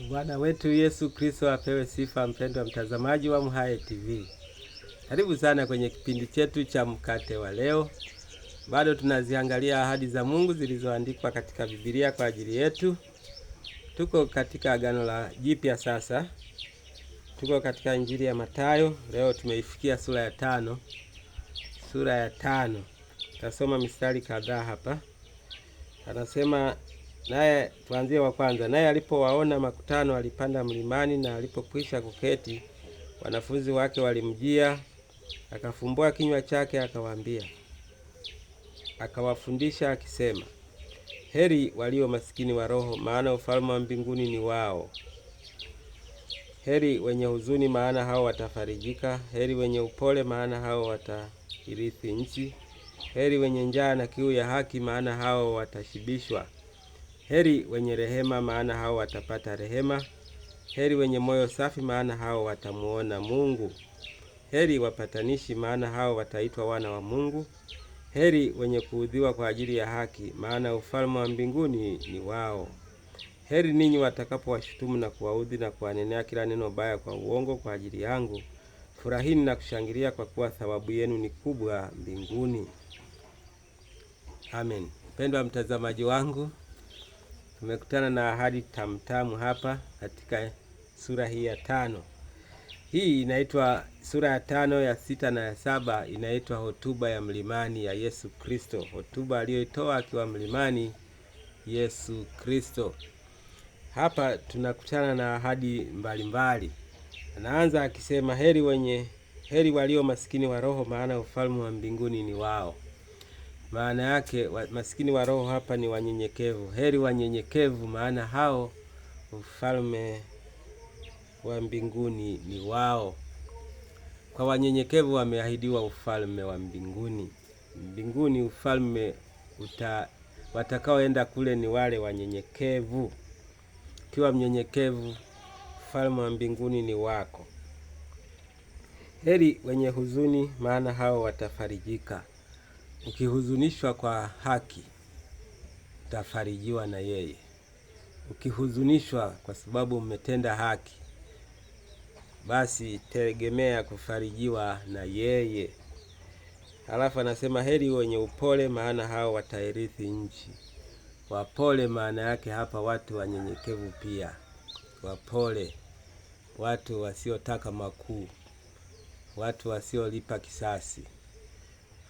Bwana wetu Yesu Kristo apewe sifa. Mpendwa mtazamaji wa MHAE TV, karibu sana kwenye kipindi chetu cha mkate wa leo. Bado tunaziangalia ahadi za Mungu zilizoandikwa katika Biblia kwa ajili yetu. Tuko katika Agano la Jipya sasa. Tuko katika Injili ya Mathayo. Leo tumeifikia sura ya 5. Sura ya 5. Tasoma mistari kadhaa hapa. Anasema naye, tuanzie wa kwanza. Naye alipowaona makutano alipanda mlimani, na alipokwisha kuketi wanafunzi wake walimjia. Akafumbua kinywa chake akawaambia, akawafundisha akisema, heri walio masikini wa roho, maana ufalme wa mbinguni ni wao. Heri wenye huzuni, maana hao watafarijika. Heri wenye upole, maana hao watairithi nchi. Heri wenye njaa na kiu ya haki, maana hao watashibishwa. Heri wenye rehema, maana hao watapata rehema. Heri wenye moyo safi, maana hao watamuona Mungu. Heri wapatanishi, maana hao wataitwa wana wa Mungu. Heri wenye kuudhiwa kwa ajili ya haki, maana ufalme wa mbinguni ni wao. Heri ninyi watakapowashutumu na kuwaudhi na kuwanenea kila neno baya kwa uongo kwa ajili yangu. Furahini na kushangilia, kwa kuwa thawabu yenu ni kubwa mbinguni. Amen. Mpendwa mtazamaji wangu, tumekutana na ahadi tamtamu hapa katika sura hii ya 5. Hii inaitwa sura ya 5, ya 6 na ya 7 inaitwa hotuba ya mlimani ya Yesu Kristo. Hotuba aliyoitoa akiwa mlimani Yesu Kristo. Hapa tunakutana na ahadi mbalimbali. Anaanza akisema heri walio masikini wa roho, maana ufalme wa mbinguni ni wao. Maana yake masikini wa roho hapa ni wanyenyekevu. Heri wanyenyekevu, maana hao ufalme wa mbinguni ni wao. Kwa wanyenyekevu wameahidiwa ufalme wa mbinguni. Mbinguni ufalme watakaoenda kule ni wale wanyenyekevu. Ukiwa mnyenyekevu, ufalme wa mbinguni ni wako. Heri wenye huzuni, maana hao watafarijika. Ukihuzunishwa kwa haki, utafarijiwa na yeye. Ukihuzunishwa kwa sababu umetenda haki, basi tegemea kufarijiwa na yeye. Halafu anasema heri wenye upole, maana hao watairithi nchi. Wapole maana yake hapa watu wanyenyekevu pia. Wapole, watu wasiotaka makuu, watu wasiolipa kisasi.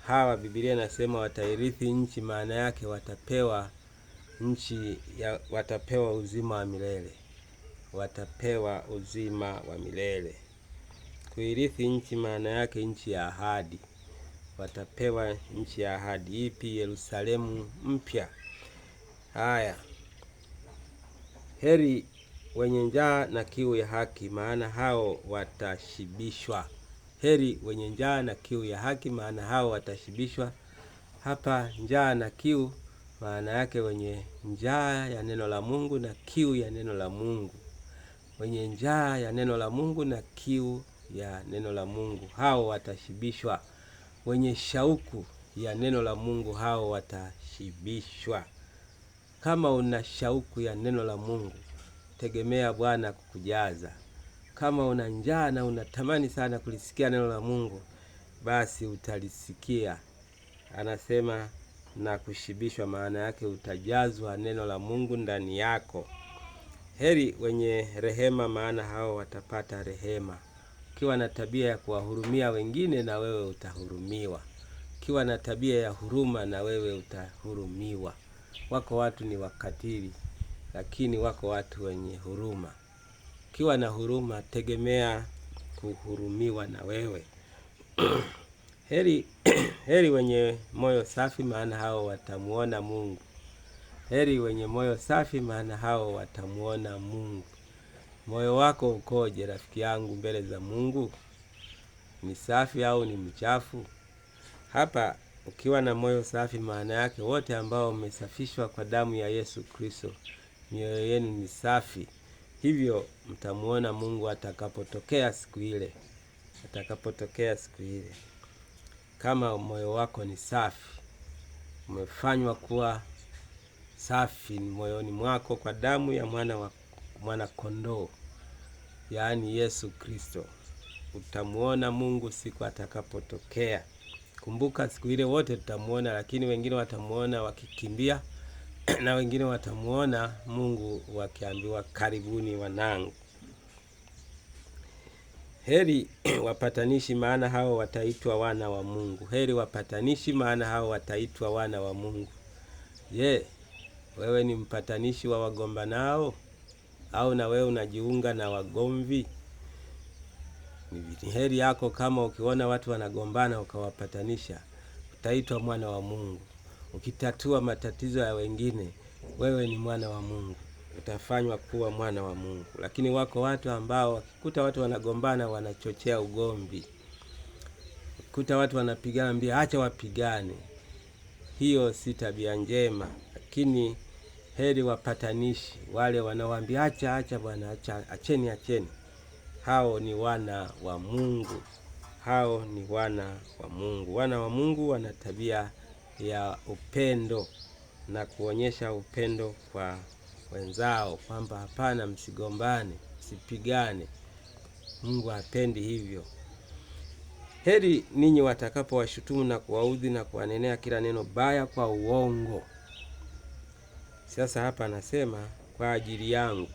Hawa Biblia inasema watairithi nchi, maana yake watapewa nchi watapewa uzima wa milele. Watapewa uzima wa milele. Kuirithi nchi maana yake nchi ya ahadi. Watapewa nchi ya ahadi. Ipi? Yerusalemu mpya. Haya. Heri wenye njaa na kiu ya haki, maana hao watashibishwa. Heri wenye njaa na kiu ya haki, maana hao watashibishwa. Hapa njaa na kiu maana yake wenye njaa ya neno la Mungu na kiu ya neno la Mungu. Wenye njaa ya neno la Mungu na kiu ya neno la Mungu, hao watashibishwa. Wenye shauku ya neno la Mungu, hao watashibishwa. Kama una shauku ya neno la Mungu, tegemea Bwana kukujaza. Kama una njaa na unatamani sana kulisikia neno la Mungu, basi utalisikia. Anasema na kushibishwa, maana yake utajazwa neno la Mungu ndani yako. Heri wenye rehema, maana hao watapata rehema. Ukiwa na tabia ya kuwahurumia wengine, na wewe utahurumiwa. Ukiwa na tabia ya huruma, na wewe utahurumiwa. Wako watu ni wakatili, lakini wako watu wenye huruma. Ukiwa na tegemea kuhurumiwa na wewe. Heri wenye moyo safi, maana hao watamuona Mungu. Heri wenye moyo safi, maana hao watamuona Mungu. Moyo wako ukoje, rafiki yangu, mbele za Mungu? Ni safi au ni mchafu? Hapa ukiwa na moyo safi, maana yake wote ambao mmesafishwa kwa damu ya Yesu Kristo, mioyo yenu ni safi. Hivyo mtamuona Mungu atakapotokea siku ile. Kama moyo wako ni safi, umefanywa kuwa safi moyoni mwako kwa damu ya mwana wa mwana kondoo, yaani Yesu Kristo. Utamuona Mungu siku atakapotokea. Kumbuka siku ile wote tutamuona, lakini wengine watamuona wakikimbia na wengine watamuona Mungu wakiambiwa karibuni wanangu. Heri wapatanishi, maana hao wataitwa wana wa Mungu. Heri wapatanishi, maana hao wataitwa wana wa Mungu. Je, wewe ni mpatanishi wa wagombanao, au na wewe unajiunga na wagomvi? Ni heri yako kama ukiona watu wanagombana ukawapatanisha, utaitwa mwana wa Mungu. Ukitatua matatizo ya wengine, wewe ni mwana wa Mungu, utafanywa kuwa mwana wa Mungu. Lakini wako watu ambao wakikuta watu wanagombana wanachochea ugomvi. Kuta watu wanapigana, mbia acha wapigane. Hiyo si tabia njema. Lakini heri wapatanishi, wale wanaoambia acha bwana, acheni. Hao ni wana wa Mungu. Hao ni wana wa Mungu. Wana wa Mungu wana tabia ya upendo na kuonyesha upendo kwa wenzao, kwamba hapana, msigombane, msipigane. Mungu hapendi hivyo. Heri ninyi watakapo washutumu na kuwaudhi na kuwanenea kila neno baya kwa uongo. Sasa hapa anasema kwa ajili yangu.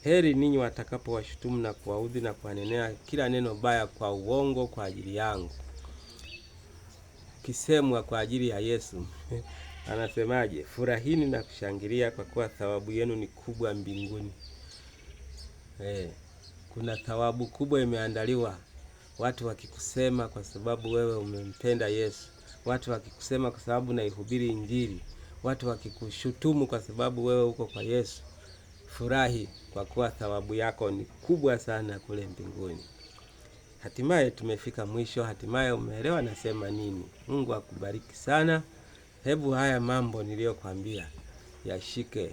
Heri ninyi watakapo washutumu na kuwaudhi na kuwanenea kila neno baya kwa uongo kwa ajili yangu. Kisemwa kwa ajili ya Yesu. Anasemaje? Furahini na kushangilia, kwa kuwa thawabu yenu ni kubwa mbinguni. Kuna thawabu kubwa imeandaliwa. Watu wakikusema kwa sababu wewe umempenda Yesu. Watu wakikusema kwa sababu naihubiri Injili. Watu wakikushutumu kwa sababu wewe uko kwa Yesu. Furahi, kwa kuwa thawabu yako ni kubwa sana kule mbinguni. Hatimaye tumefika mwisho. Hatimaye umeelewa nasema nini. Mungu akubariki sana. Hebu haya mambo niliyokuambia yashike,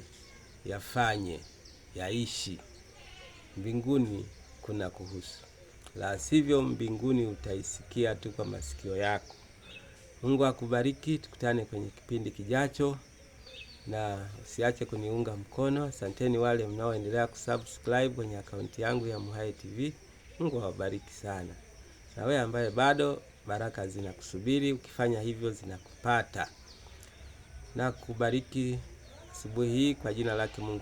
yafanye, yaishi. Mbinguni kuna kuhusu. La sivyo mbinguni utaisikia tu kwa masikio yako. Mungu akubariki. Tukutane kwenye kipindi kijacho, na usiache kuniunga mkono. Asanteni wale mnaoendelea kusubscribe kwenye akaunti yangu ya MHAE TV. Mungu awabariki sana. Na wewe ambaye bado, baraka zinakusubiri. Ukifanya hivyo zinakupata. Na kubariki asubuhi hii kwa jina lake Mungu